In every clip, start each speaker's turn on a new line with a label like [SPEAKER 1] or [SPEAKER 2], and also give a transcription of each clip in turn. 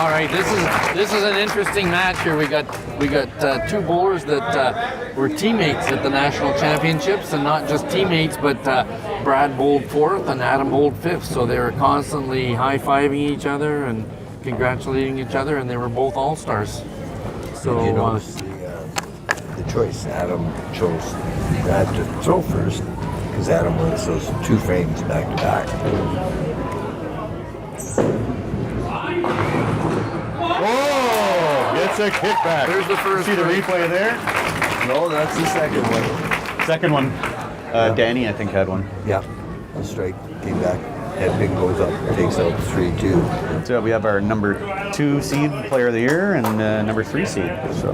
[SPEAKER 1] All right, this is an interesting match here. We got two bowlers that were teammates at the national championships, and not just teammates, but Brad bowled fourth and Adam bowled fifth. So they were constantly high-fiving each other and congratulating each other, and they were both all-stars. So
[SPEAKER 2] you notice the choice. Adam chose Brad to throw first because Adam wins those two frames back to back.
[SPEAKER 3] Whoa! Gets a kickback.
[SPEAKER 1] There's the first.
[SPEAKER 3] See the replay there?
[SPEAKER 2] No, that's the second one.
[SPEAKER 3] Second one. Danny, I think, had one.
[SPEAKER 2] Yeah, the strike came back. Head pin goes up, takes out 3-2.
[SPEAKER 3] So we have our number 2 seed player of the year and number 3 seed. So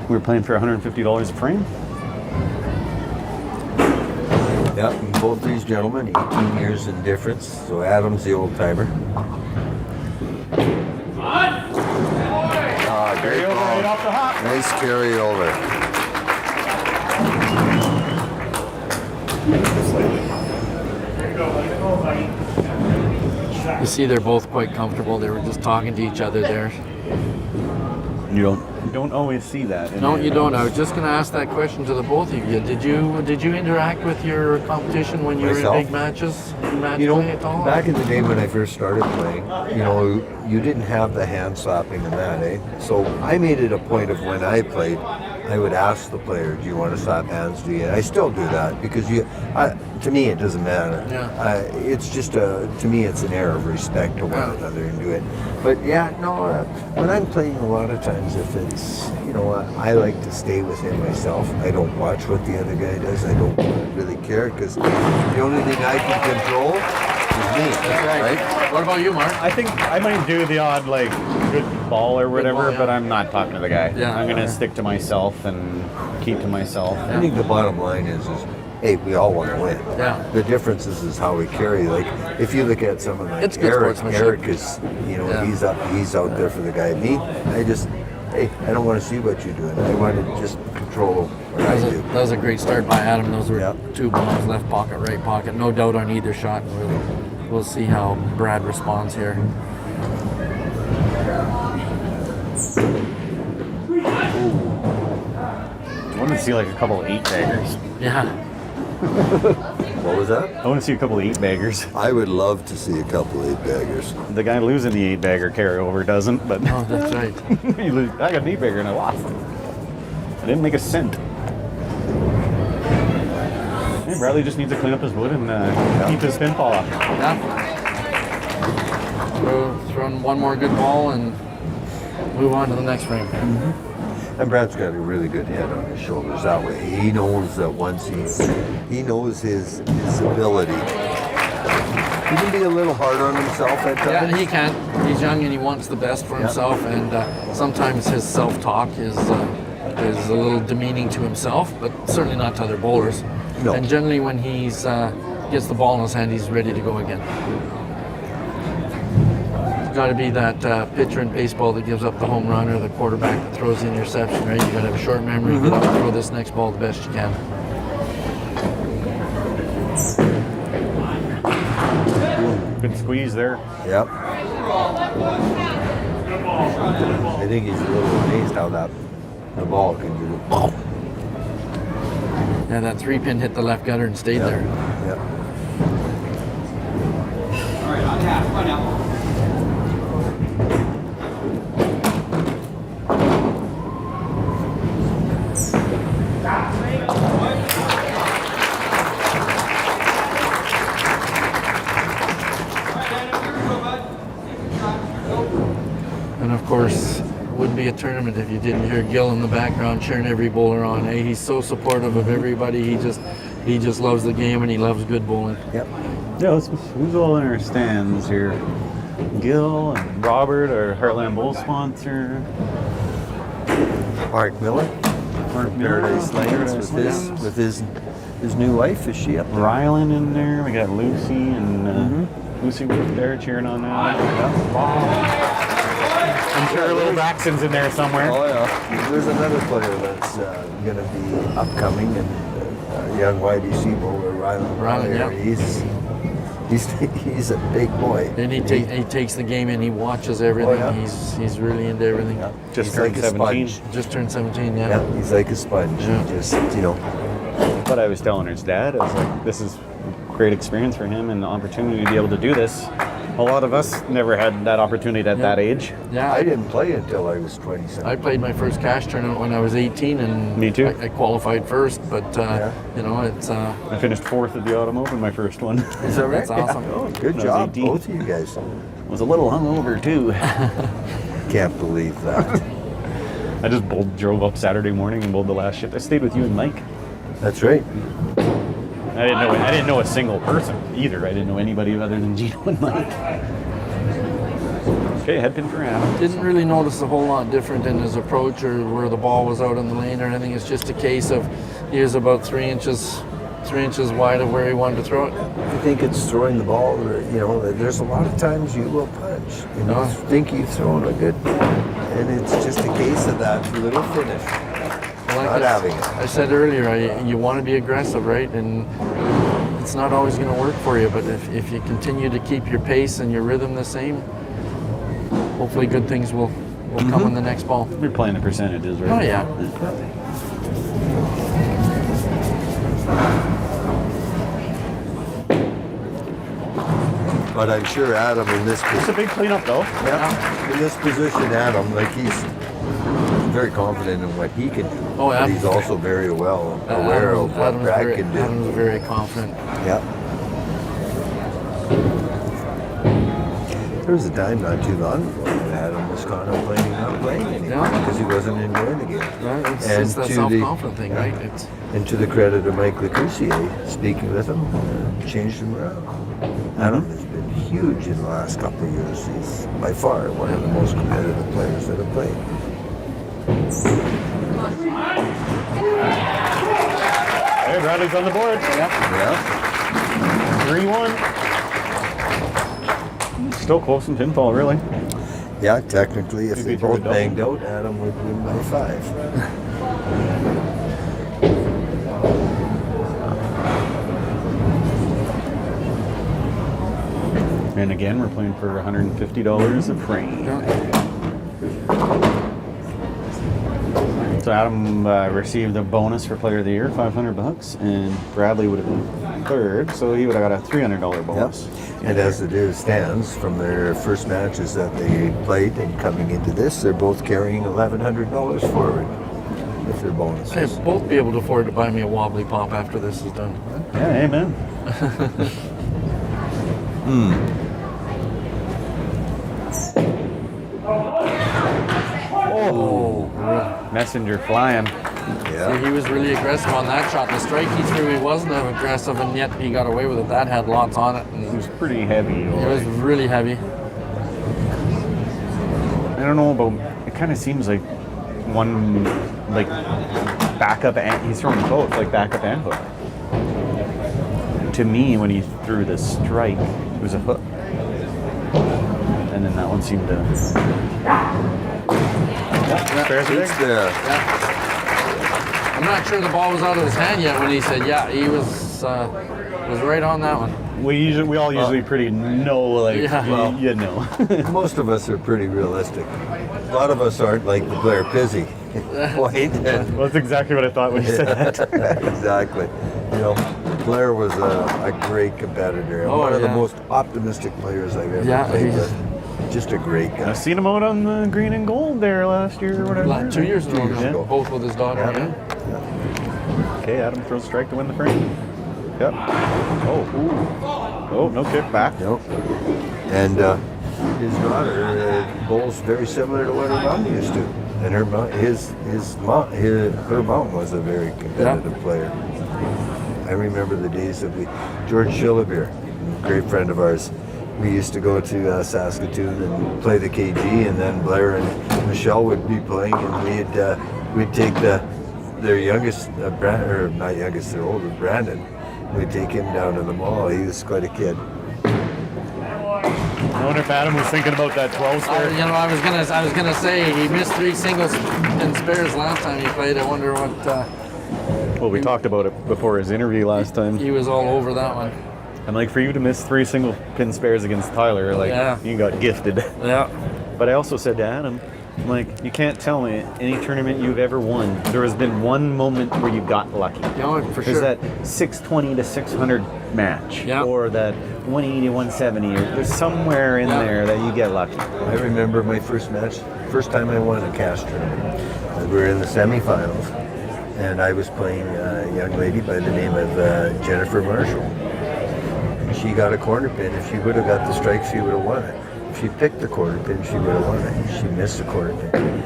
[SPEAKER 3] we're playing for $150 a frame.
[SPEAKER 2] Yeah, and both these gentlemen, 18 years in difference. So Adam's the old timer.
[SPEAKER 3] Carry over right off the hop.
[SPEAKER 2] Nice carry over.
[SPEAKER 1] You see, they're both quite comfortable. They were just talking to each other there.
[SPEAKER 3] You don't always see that.
[SPEAKER 1] No, you don't. I was just going to ask that question to the both of you. Did you interact with your competition when you
[SPEAKER 2] Myself?
[SPEAKER 1] were in big matches?
[SPEAKER 2] You know,
[SPEAKER 1] play at all?
[SPEAKER 2] back in the day when I first started playing, you know, you didn't have the hand slapping and that, eh? So I made it a point of when I played, I would ask the player, "Do you want to slap hands? Do you?" And I still do that because to me, it doesn't matter.
[SPEAKER 1] Yeah.
[SPEAKER 2] It's just to me, it's an air of respect to one another and do it. But yeah, no, when I'm playing, a lot of times, if it's, you know, I like to stay within myself. I don't watch what the other guy does. I don't really care because the only thing I can control is me.
[SPEAKER 1] That's right. What about you, Mark?
[SPEAKER 3] I think I might do the odd, like, good ball or whatever,
[SPEAKER 1] ball, yeah.
[SPEAKER 3] but I'm not talking to the guy.
[SPEAKER 1] Yeah.
[SPEAKER 3] I'm going to stick to myself and keep to myself.
[SPEAKER 2] I think the bottom line is hey, we all want to win.
[SPEAKER 1] Yeah.
[SPEAKER 2] The difference is how we carry. Like, if you look at someone like
[SPEAKER 1] It's good
[SPEAKER 2] Eric,
[SPEAKER 1] sportsmanship.
[SPEAKER 2] Eric is, you know,
[SPEAKER 1] Yeah.
[SPEAKER 2] he's out there for the guy. Me, I don't want to see what you're doing. I want to just control what I do.
[SPEAKER 1] That was a great start by Adam. Those were
[SPEAKER 2] Yeah.
[SPEAKER 1] two bombs, left pocket, right pocket. No doubt on either shot. We'll see how Brad responds here.
[SPEAKER 3] I want to see like a couple of 8-baggers.
[SPEAKER 1] Yeah.
[SPEAKER 2] What was that?
[SPEAKER 3] I want to see a couple of 8-baggers.
[SPEAKER 2] I would love to see a couple 8-baggers.
[SPEAKER 3] The guy losing the 8-bagger carryover doesn't, but
[SPEAKER 1] Oh, that's right.
[SPEAKER 3] I got an 8-bagger and I lost. I didn't make a cent. Hey, Bradley just needs to clean up his wood and keep his spin fall off.
[SPEAKER 1] Yeah. Throwing one more good ball and move on to the next frame.
[SPEAKER 2] And Brad's got a really good head on his shoulders that way. He knows that once he knows his ability. He can be a little hard on himself at times.
[SPEAKER 1] Yeah, he can. He's young and he wants the best for himself, and sometimes his self-talk is a little demeaning to himself, but certainly not to other bowlers.
[SPEAKER 2] No.
[SPEAKER 1] And generally when he's gets the ball in his hand, he's ready to go again. It's got to be that pitcher in baseball that gives up the home run or the quarterback that throws the interception, right? You got to have a short memory, get up and throw this next ball the best you can.
[SPEAKER 3] Good squeeze there.
[SPEAKER 2] Yep. I think he's a little amazed how the ball can do it.
[SPEAKER 1] Yeah, that 3-pin hit the left gutter and stayed there.
[SPEAKER 2] Yep.
[SPEAKER 4] All right, on tap, come on now.
[SPEAKER 1] And of course, it wouldn't be a tournament if you didn't hear Gil in the background cheering every bowler on. Eh? He's so supportive of everybody. He just loves the game and he loves good bowling.
[SPEAKER 2] Yep.
[SPEAKER 3] Yeah, who's all in our stands here? Gil and Robert, our Heartland Bowl sponsor.
[SPEAKER 2] Mark Miller.
[SPEAKER 3] Mark Miller,
[SPEAKER 2] Paradise Lanes with his new wife. Is she up there?
[SPEAKER 3] Rylan in there. We got Lucy and Lucy was there cheering on that. I'm sure little Braxton's in there somewhere.
[SPEAKER 2] Oh yeah. There's another player that's going to be upcoming, and young YBC bowler Rylan.
[SPEAKER 1] Rylan, yeah.
[SPEAKER 2] He's a big boy.
[SPEAKER 1] And he takes the game and he watches everything.
[SPEAKER 2] Oh, yeah.
[SPEAKER 1] He's really into everything.
[SPEAKER 2] Yeah.
[SPEAKER 3] Just
[SPEAKER 2] He's
[SPEAKER 3] turned
[SPEAKER 2] like a
[SPEAKER 3] 17.
[SPEAKER 2] sponge.
[SPEAKER 1] Just turned 17, yeah.
[SPEAKER 2] Yeah, he's like a sponge.
[SPEAKER 1] Yeah.
[SPEAKER 2] He just,
[SPEAKER 3] But I was telling his dad, I was like, this is a great experience for him and the opportunity to be able to do this. A lot of us never had that opportunity at that age.
[SPEAKER 1] Yeah,
[SPEAKER 2] I didn't play until I was 27.
[SPEAKER 1] I played my first cash tournament when I was 18, and
[SPEAKER 3] Me too.
[SPEAKER 1] I qualified first, but it's
[SPEAKER 3] I finished 4th at the Autumn Open, my first one.
[SPEAKER 2] Is that right?
[SPEAKER 1] That's awesome.
[SPEAKER 2] Oh, good
[SPEAKER 3] When I was
[SPEAKER 2] job,
[SPEAKER 3] 18.
[SPEAKER 2] both of you guys.
[SPEAKER 3] Was a little hungover too.
[SPEAKER 2] Can't believe that.
[SPEAKER 3] I just drove up Saturday morning and bowled the last shift. I stayed with you and Mike.
[SPEAKER 2] That's right.
[SPEAKER 3] I didn't know a single person either. I didn't know anybody other than Gino and Mike. Okay, headpin for Adam.
[SPEAKER 1] didn't really notice a whole lot different in his approach or where the ball was out in the lane or anything. It's just a case of he was about 3 inches wide of where he wanted to throw it.
[SPEAKER 2] I think it's throwing the ball. There's a lot of times you will punch.
[SPEAKER 1] No.
[SPEAKER 2] Think you've thrown a good ball, and it's just a case of that little finish.
[SPEAKER 1] Like
[SPEAKER 2] Not having it.
[SPEAKER 1] I said earlier, you want to be aggressive, right? And it's not always going to work for you, but if you continue to keep your pace and your rhythm the same, hopefully good things will come in the next ball.
[SPEAKER 3] You're playing the percentages, right?
[SPEAKER 1] Oh, yeah.
[SPEAKER 2] But I'm sure Adam in this
[SPEAKER 3] It's a
[SPEAKER 2] position,
[SPEAKER 3] big cleanup though.
[SPEAKER 2] in this position, Adam, he's very confident in what he can do.
[SPEAKER 1] Oh, yeah.
[SPEAKER 2] But he's also very well aware of what Brad can do.
[SPEAKER 1] Adam's very confident.
[SPEAKER 2] Yeah. There was a time not too long ago when Adam was contemplating not playing anymore
[SPEAKER 1] Yeah.
[SPEAKER 2] because he wasn't enjoying the game.
[SPEAKER 1] Right? It's
[SPEAKER 2] And
[SPEAKER 1] that
[SPEAKER 2] to
[SPEAKER 1] self-confident thing, right? It's
[SPEAKER 2] And to the credit of Mike Lecoussier, speaking with him, changed him around. Adam has been huge in the last couple of years. He's by far one of the most competitive players that have played.
[SPEAKER 3] Hey, Bradley's on the board.
[SPEAKER 2] Yeah.
[SPEAKER 3] 3-1. Still close in pinfall, really.
[SPEAKER 2] Yeah, technically, if
[SPEAKER 3] Maybe
[SPEAKER 2] they
[SPEAKER 3] throw a
[SPEAKER 2] both
[SPEAKER 3] double.
[SPEAKER 2] banged out, Adam would win by 5.
[SPEAKER 3] And again, we're playing for $150 a frame. So Adam received a bonus for Player of the Year, $500, and Bradley would have been third, so he would have got a $300 bonus.
[SPEAKER 2] And as it is stands, from their first matches that they played and coming into this, they're both carrying $1,100 forward with their bonuses.
[SPEAKER 1] they'll both be able to afford to buy me a wobbly pop after this is done.
[SPEAKER 3] Yeah, amen.
[SPEAKER 1] Oh,
[SPEAKER 3] Messenger flying.
[SPEAKER 2] Yeah.
[SPEAKER 1] he was really aggressive on that shot. The strike he threw, he wasn't aggressive, and yet he got away with it. That had lots on it, and
[SPEAKER 3] It was pretty heavy.
[SPEAKER 1] it was really heavy.
[SPEAKER 3] I don't know about. It kind of seems like one, like backup and he's throwing both, like backup and hook. To me, when he threw the strike, it was a hook, and then that one seemed to. Fair thing.
[SPEAKER 2] It's there.
[SPEAKER 1] I'm not sure the ball was out of his hand yet when he said, yeah, he was right on that one.
[SPEAKER 3] We all usually pretty know, like
[SPEAKER 1] Yeah.
[SPEAKER 3] you know.
[SPEAKER 2] Most of us are pretty realistic. A lot of us aren't like the Blair Pizzi. Point.
[SPEAKER 3] Well, that's exactly what I thought when you said that.
[SPEAKER 2] Exactly. Blair was a great competitor and
[SPEAKER 1] Oh,
[SPEAKER 2] one of the
[SPEAKER 1] yeah.
[SPEAKER 2] most optimistic players I've ever
[SPEAKER 1] Yeah,
[SPEAKER 2] played
[SPEAKER 1] he's-
[SPEAKER 2] with. Just a great guy.
[SPEAKER 3] I've seen him out on the green and gold there last year or whatever.
[SPEAKER 1] 2 years ago,
[SPEAKER 2] years ago.
[SPEAKER 1] both with his daughter.
[SPEAKER 2] Yeah.
[SPEAKER 1] Yeah.
[SPEAKER 3] Okay, Adam throws strike to win the frame. Yep. Oh, ooh. Oh, no kick back.
[SPEAKER 2] Nope. And his daughter bowls very similar to what her mom used to. And her mom, her mom was a very competitive player. I remember the days of George Schillebeer, a great friend of ours. We used to go to Saskatoon and play the KG, and then Blair and Michelle would be playing, and we'd take their youngest, not youngest, their older, Brandon. We'd take him down to the mall. He was quite a kid.
[SPEAKER 3] I wonder if Adam was thinking about that 12
[SPEAKER 1] I
[SPEAKER 3] square.
[SPEAKER 1] was gonna say he missed 3 singles and spares last time he played. I wonder what
[SPEAKER 3] Well, we talked about it before his interview last time.
[SPEAKER 1] he was all over that one.
[SPEAKER 3] I'm like, for you to miss 3 single pin spares against Tyler, like,
[SPEAKER 1] Yeah.
[SPEAKER 3] you got gifted.
[SPEAKER 1] Yeah.
[SPEAKER 3] But I also said to Adam, I'm like, you can't tell me any tournament you've ever won, there has been one moment where you got lucky.
[SPEAKER 1] No, for
[SPEAKER 3] There's
[SPEAKER 1] sure.
[SPEAKER 3] that 620 to 600 match,
[SPEAKER 1] Yeah.
[SPEAKER 3] or that 180 to 170. There's somewhere in
[SPEAKER 1] Yeah.
[SPEAKER 3] there that you get lucky.
[SPEAKER 2] I remember my first match, first time I won a cast tournament. We were in the semifinals, and I was playing a young lady by the name of Jennifer Marshall. And she got a corner pin. If she would have got the strike, she would have won it. If she picked the corner pin, she would have won it. She missed the corner pin.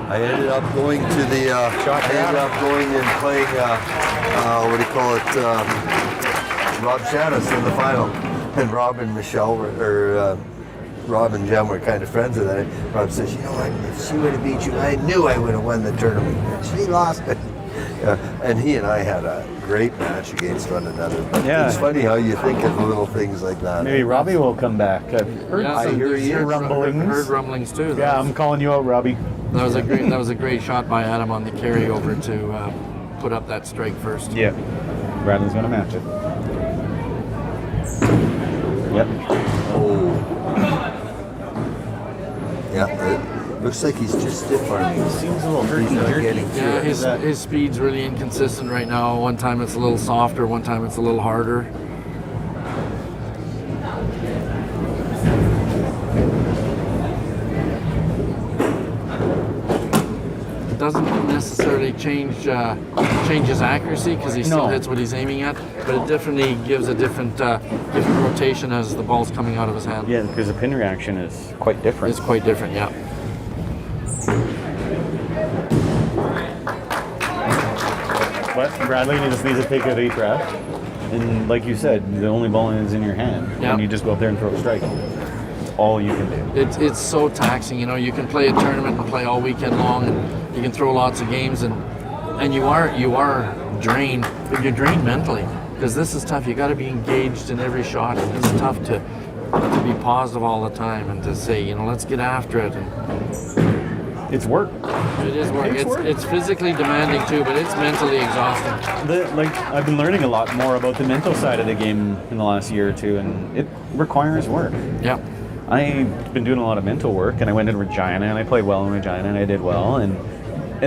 [SPEAKER 2] I ended up going to the. I ended up going and playing. What do you call it? Rob Shados in the final, and Rob and Michelle Rob and Jem were kind of friends with that. Rob says, you know what, if she would have beat you, I knew I would have won the tournament. She lost it. And he and I had a great match against one another. But
[SPEAKER 3] Yeah.
[SPEAKER 2] it's funny how you think of little things like that.
[SPEAKER 3] Maybe Robbie will come back. I've heard
[SPEAKER 1] Yeah,
[SPEAKER 2] I
[SPEAKER 1] so
[SPEAKER 2] hear
[SPEAKER 1] there's
[SPEAKER 2] you.
[SPEAKER 3] rumblings.
[SPEAKER 1] Heard rumblings too.
[SPEAKER 3] Yeah, I'm calling you out, Robbie.
[SPEAKER 1] That was a great shot by Adam on the carryover to put up that strike first.
[SPEAKER 3] Yeah. Bradley's going to match it. Yep.
[SPEAKER 2] Oh. Yeah, it looks like he's just stiff arming.
[SPEAKER 3] Seems a little
[SPEAKER 2] He's not getting through
[SPEAKER 1] Yeah,
[SPEAKER 2] it.
[SPEAKER 1] his speed's really inconsistent right now. One time it's a little softer, one time it's a little harder. It doesn't necessarily change his accuracy because he still
[SPEAKER 3] No.
[SPEAKER 1] hits what he's aiming at, but it definitely gives a different rotation as the ball's coming out of his hand.
[SPEAKER 3] Yeah, because the pin reaction is quite different.
[SPEAKER 1] It's quite different, yeah.
[SPEAKER 3] But Bradley just needs to take a deep breath. And like you said, the only ball is in your hand.
[SPEAKER 1] Yeah.
[SPEAKER 3] And you just go up there and throw a strike. It's all you can do.
[SPEAKER 1] It's so taxing, you know. You can play a tournament and play all weekend long, and you can throw lots of games, and you are drained, but you're drained mentally because this is tough. You got to be engaged in every shot, and it's tough to be positive all the time and to say, you know, let's get after it. And
[SPEAKER 3] It's work.
[SPEAKER 1] it is work.
[SPEAKER 3] It's work.
[SPEAKER 1] It's physically demanding too, but it's mentally exhausting.
[SPEAKER 3] I've been learning a lot more about the mental side of the game in the last year or two, and it requires work.
[SPEAKER 1] Yeah.
[SPEAKER 3] I've been doing a lot of mental work, and I went in Regina, and I played well in Regina, and I did well, and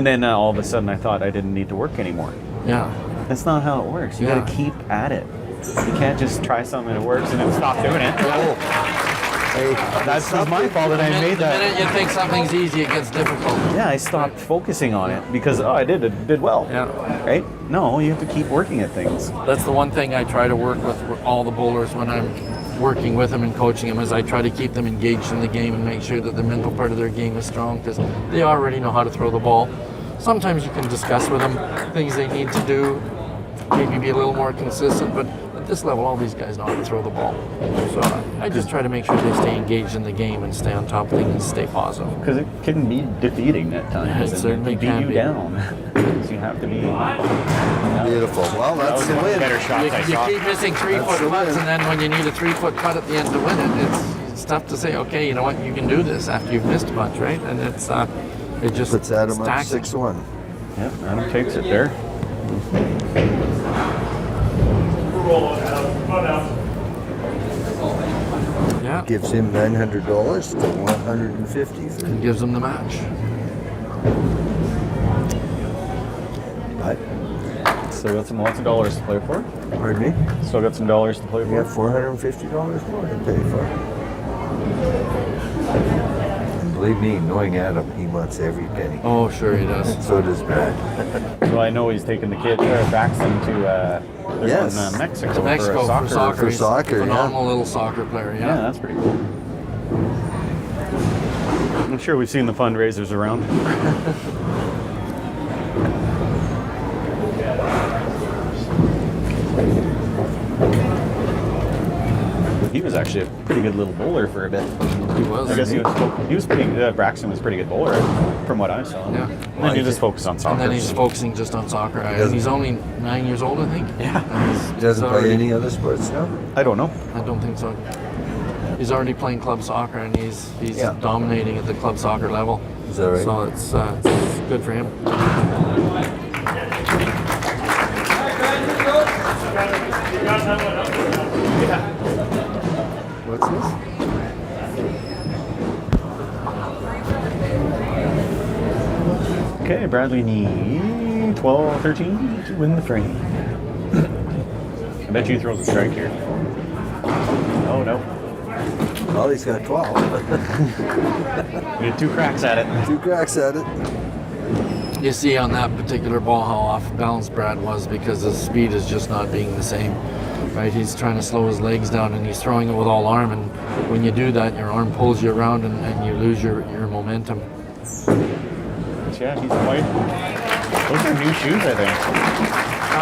[SPEAKER 3] then all of a sudden I thought I didn't need to work anymore.
[SPEAKER 1] Yeah.
[SPEAKER 3] That's not how it works. You
[SPEAKER 1] Yeah.
[SPEAKER 3] got to keep at it. You can't just try something that works and then stop doing it.
[SPEAKER 2] Hey,
[SPEAKER 3] That's my fault that I made
[SPEAKER 1] The
[SPEAKER 3] that.
[SPEAKER 1] minute you think something's easy, it gets difficult.
[SPEAKER 3] Yeah, I stopped focusing on it because I did well.
[SPEAKER 1] Yeah.
[SPEAKER 3] Right? No, you have to keep working at things.
[SPEAKER 1] That's the one thing I try to work with all the bowlers when I'm working with them and coaching them, is I try to keep them engaged in the game and make sure that the mental part of their game is strong because they already know how to throw the ball. Sometimes you can discuss with them things they need to do, maybe be a little more consistent, but at this level, all these guys know how to throw the ball. So I just try to make sure they stay engaged in the game and stay on top of things and stay positive.
[SPEAKER 3] Because it can be defeating at times.
[SPEAKER 1] It
[SPEAKER 3] and
[SPEAKER 1] certainly
[SPEAKER 3] beat
[SPEAKER 1] can
[SPEAKER 3] you
[SPEAKER 1] be.
[SPEAKER 3] down. So you have to be.
[SPEAKER 2] beautiful. Well,
[SPEAKER 3] That
[SPEAKER 2] that's
[SPEAKER 3] was
[SPEAKER 2] the
[SPEAKER 3] one of the
[SPEAKER 2] win.
[SPEAKER 3] better shots I
[SPEAKER 1] You
[SPEAKER 3] saw.
[SPEAKER 1] keep missing 3-foot
[SPEAKER 2] the
[SPEAKER 1] putts,
[SPEAKER 2] win.
[SPEAKER 1] and then when you need a 3-foot putt at the end to win it, it's tough to say, okay, you know what, you can do this after you've missed a bunch, right? And it just
[SPEAKER 2] Puts Adam up
[SPEAKER 1] stacks it.
[SPEAKER 2] 6-1.
[SPEAKER 3] Yep, Adam takes it there.
[SPEAKER 1] Yeah,
[SPEAKER 2] Gives him $900 to $150 for
[SPEAKER 1] and gives them the match.
[SPEAKER 2] But,
[SPEAKER 3] Still got lots of dollars to play for.
[SPEAKER 2] pardon me?
[SPEAKER 3] Still got some dollars to play
[SPEAKER 2] We
[SPEAKER 3] for.
[SPEAKER 2] have $450 more to pay for. And believe me, knowing Adam, he wants every penny.
[SPEAKER 1] Oh, sure he does.
[SPEAKER 2] So does Brad.
[SPEAKER 3] So I know he's taking the kid Braxton to they're
[SPEAKER 2] Yes.
[SPEAKER 3] going, Mexico,
[SPEAKER 1] Mexico
[SPEAKER 3] for
[SPEAKER 1] for soccer.
[SPEAKER 2] For
[SPEAKER 1] He's
[SPEAKER 2] soccer,
[SPEAKER 1] a
[SPEAKER 2] yeah.
[SPEAKER 1] phenomenal little soccer player.
[SPEAKER 3] Yeah,
[SPEAKER 1] Yeah.
[SPEAKER 3] that's pretty cool. I'm sure we've seen the fundraisers around. He was actually a pretty good little bowler for a bit.
[SPEAKER 1] He was.
[SPEAKER 3] I guess he was pretty. Braxton was a pretty good bowler, from what I saw.
[SPEAKER 1] Yeah.
[SPEAKER 3] And then you just focus on soccer.
[SPEAKER 1] And then he's focusing just on soccer. And he's only 9 years old, I think.
[SPEAKER 3] Yeah.
[SPEAKER 1] And
[SPEAKER 2] He doesn't play
[SPEAKER 1] already-
[SPEAKER 2] any other sports now?
[SPEAKER 3] I don't know.
[SPEAKER 1] I don't think so. He's already playing club soccer, and he's
[SPEAKER 2] Yeah.
[SPEAKER 1] dominating at the club soccer level.
[SPEAKER 2] Is that right?
[SPEAKER 1] So it's good for him.
[SPEAKER 3] Okay, Bradley need 12, 13 to win the frame. I bet you he throws a strike here. Oh, no.
[SPEAKER 2] Well, he's got 12.
[SPEAKER 3] We had 2 cracks at it.
[SPEAKER 2] 2 cracks at it.
[SPEAKER 1] You see on that particular ball how off balance Brad was because his speed is just not being the same. Right, he's trying to slow his legs down and he's throwing it with all arm, and when you do that, your arm pulls you around and you lose your momentum.
[SPEAKER 3] Yeah, he's quite. Those are new shoes, I think.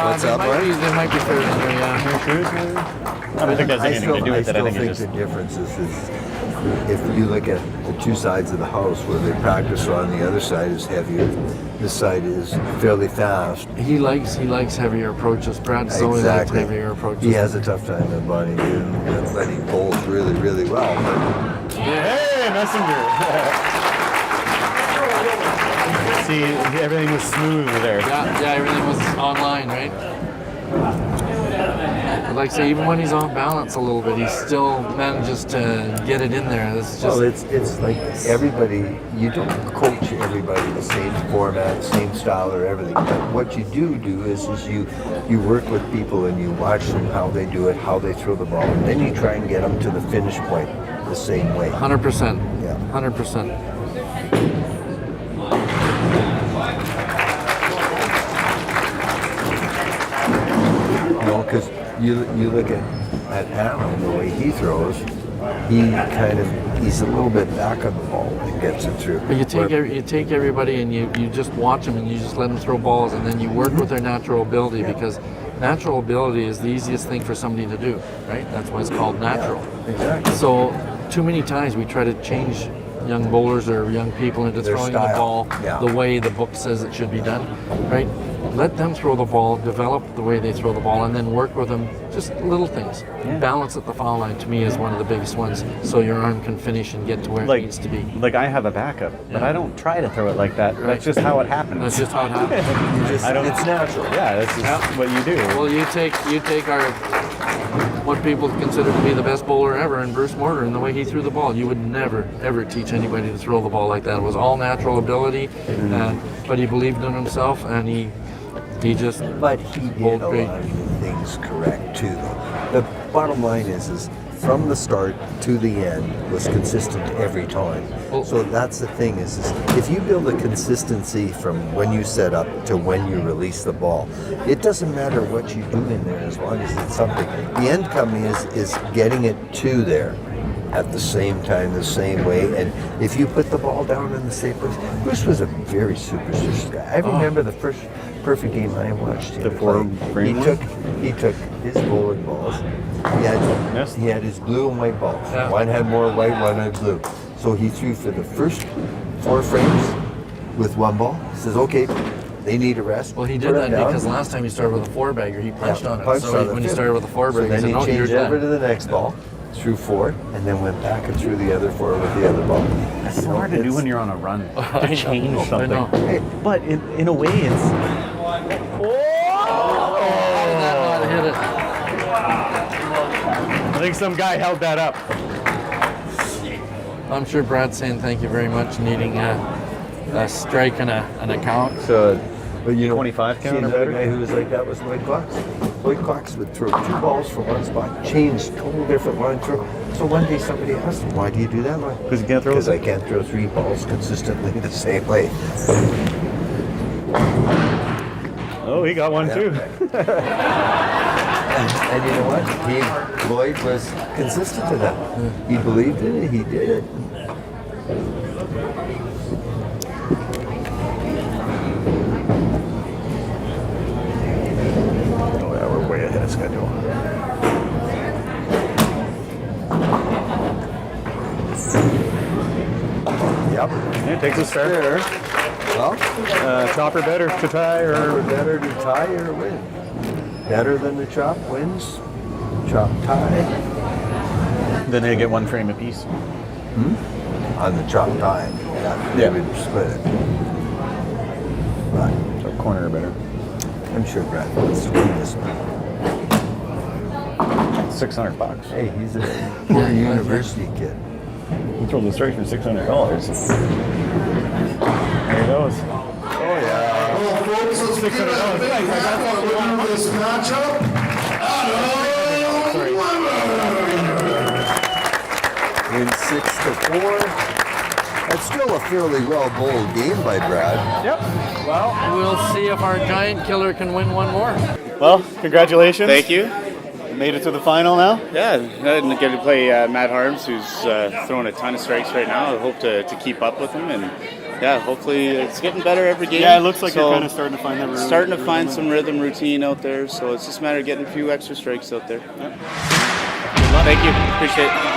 [SPEAKER 2] What's up, Mark?
[SPEAKER 1] They might be fairly new, yeah.
[SPEAKER 3] New shoes, maybe? I don't think that's anything to do with it. I think it's
[SPEAKER 2] the
[SPEAKER 3] just.
[SPEAKER 2] difference is if you look at the 2 sides of the house where they practice on, the other side is heavier. This side is fairly fast.
[SPEAKER 1] He likes heavier approaches. Brad always likes heavier approaches.
[SPEAKER 2] He has a tough time at letting bowls really, really well. But
[SPEAKER 3] Hey, Messenger! See, everything was smooth there.
[SPEAKER 1] Yeah, everything was online, right? But like I say, even when he's off balance a little bit, he still manages to get it in there. It's just.
[SPEAKER 2] well, it's like everybody. You don't coach everybody the same format, same style, or everything. But what you do is you work with people and you watch them how they do it, how they throw the ball, and then you try and get them to the finish point the same way.
[SPEAKER 1] 100%.
[SPEAKER 2] Yeah.
[SPEAKER 1] 100%.
[SPEAKER 2] Because you look at Adam, the way he throws, he's a little bit back on the ball and gets it through.
[SPEAKER 1] But you take everybody and you just watch them and you just let them throw balls, and then you work with their natural ability, because natural ability is the easiest thing for somebody to do, right? That's why it's called natural.
[SPEAKER 2] Yeah, exactly.
[SPEAKER 1] So too many times we try to change young bowlers or young people into
[SPEAKER 2] Their
[SPEAKER 1] throwing the
[SPEAKER 2] style.
[SPEAKER 1] ball
[SPEAKER 2] Yeah.
[SPEAKER 1] the way the book says it should be done, right? Let them throw the ball, develop the way they throw the ball, and then work with them. Just little things.
[SPEAKER 3] Yeah.
[SPEAKER 1] Balance at the foul line, to me, is one of the biggest ones, so your arm can finish and get to where it needs to be.
[SPEAKER 3] Like I have a backup, but
[SPEAKER 1] Yeah.
[SPEAKER 3] I don't try to throw it like that.
[SPEAKER 1] Right.
[SPEAKER 3] That's just how it happens.
[SPEAKER 1] That's just how it happens.
[SPEAKER 2] It's natural.
[SPEAKER 3] Yeah, that's just what you do.
[SPEAKER 1] Well, you take what people consider to be the best bowler ever, and Bruce Mortar, and the way he threw the ball. You would never, ever teach anybody to throw the ball like that. It was all natural ability, but he believed in himself, and he just
[SPEAKER 2] But he did a
[SPEAKER 1] bowled
[SPEAKER 2] lot
[SPEAKER 1] great.
[SPEAKER 2] of things correct too, though. The bottom line is from the start to the end was consistent every time.
[SPEAKER 1] Well-
[SPEAKER 2] So that's the thing is if you build a consistency from when you set up to when you release the ball, it doesn't matter what you do in there as long as it's something. The end coming is getting it to there at the same time, the same way. And if you put the ball down in the same place, Bruce was a very superstitious guy. I remember the first perfect game I watched him
[SPEAKER 3] The four
[SPEAKER 2] play.
[SPEAKER 3] frame
[SPEAKER 2] He took his bowling balls. He had his blue and white balls.
[SPEAKER 1] Yeah.
[SPEAKER 2] One had more white, one had blue. So he threw for the first 4 frames with 1 ball. He says, okay, they need a rest.
[SPEAKER 1] Well, he
[SPEAKER 2] Put
[SPEAKER 1] did
[SPEAKER 2] them
[SPEAKER 1] that
[SPEAKER 2] down.
[SPEAKER 1] because last time he started with a 4-bagger, he punched on it.
[SPEAKER 2] Punched
[SPEAKER 1] So
[SPEAKER 2] on the
[SPEAKER 1] when he
[SPEAKER 2] fifth.
[SPEAKER 1] started with a 4-bagger,
[SPEAKER 2] So
[SPEAKER 1] he said,
[SPEAKER 2] then he
[SPEAKER 1] "No, you're
[SPEAKER 2] changed over
[SPEAKER 1] done."
[SPEAKER 2] to the next ball, threw 4, and then went back and threw the other 4 with the other ball.
[SPEAKER 3] That's so hard to do when you're on a run.
[SPEAKER 1] I
[SPEAKER 3] To
[SPEAKER 1] know,
[SPEAKER 3] change
[SPEAKER 1] I
[SPEAKER 3] something.
[SPEAKER 1] know.
[SPEAKER 3] But in a way, it's.
[SPEAKER 1] How did that not hit it?
[SPEAKER 3] I think some guy held that up.
[SPEAKER 1] I'm sure Brad's saying thank you very much, needing a strike and an account.
[SPEAKER 2] So, but you know,
[SPEAKER 3] 25 count or
[SPEAKER 2] another
[SPEAKER 3] better?
[SPEAKER 2] guy who was like that was Lloyd Cox. Lloyd Cox would throw 2 balls from one spot, change total different line throw. So one day somebody asked him, "Why do you do that line?"
[SPEAKER 3] Because you can't throw
[SPEAKER 2] Because
[SPEAKER 3] it.
[SPEAKER 2] I can't throw 3 balls consistently the same way.
[SPEAKER 3] Oh, he got one too.
[SPEAKER 2] And you know what? Lloyd was consistent to that. He believed in it. He did it.
[SPEAKER 3] Oh yeah, we're way ahead of schedule.
[SPEAKER 2] Yep.
[SPEAKER 3] Yeah, it takes us fair.
[SPEAKER 2] Well,
[SPEAKER 3] Chopper better to tie or
[SPEAKER 2] better to tie or win. Better than the chop wins. Chop tie.
[SPEAKER 3] then they get 1 frame apiece.
[SPEAKER 2] On the chop tie. Yeah, they
[SPEAKER 3] Yeah.
[SPEAKER 2] would split it. But
[SPEAKER 3] So corner better.
[SPEAKER 2] I'm sure Brad wants to win this one.
[SPEAKER 3] $600.
[SPEAKER 2] Hey, he's a poor university kid.
[SPEAKER 3] He throws the straight for $600. There he goes.
[SPEAKER 2] Oh yeah.
[SPEAKER 5] give it a big hand for the winner of this matchup, Adam Weber.
[SPEAKER 2] In 6-4. That's still a fairly well bowled game by Brad.
[SPEAKER 3] Yep.
[SPEAKER 1] Well, we'll see if our giant killer can win one more.
[SPEAKER 6] Well, congratulations.
[SPEAKER 7] Thank you.
[SPEAKER 6] Made it to the final now.
[SPEAKER 7] Yeah, I get to play Matt Harms, who's throwing a ton of strikes right now. I hope to keep up with him, and yeah, hopefully it's getting better every game.
[SPEAKER 6] Yeah, it looks like you're kind of starting to find that rhythm.
[SPEAKER 7] Starting to find some rhythm routine out there, so it's just a matter of getting a few extra strikes out there.
[SPEAKER 6] Yep.
[SPEAKER 7] Thank you. Appreciate it.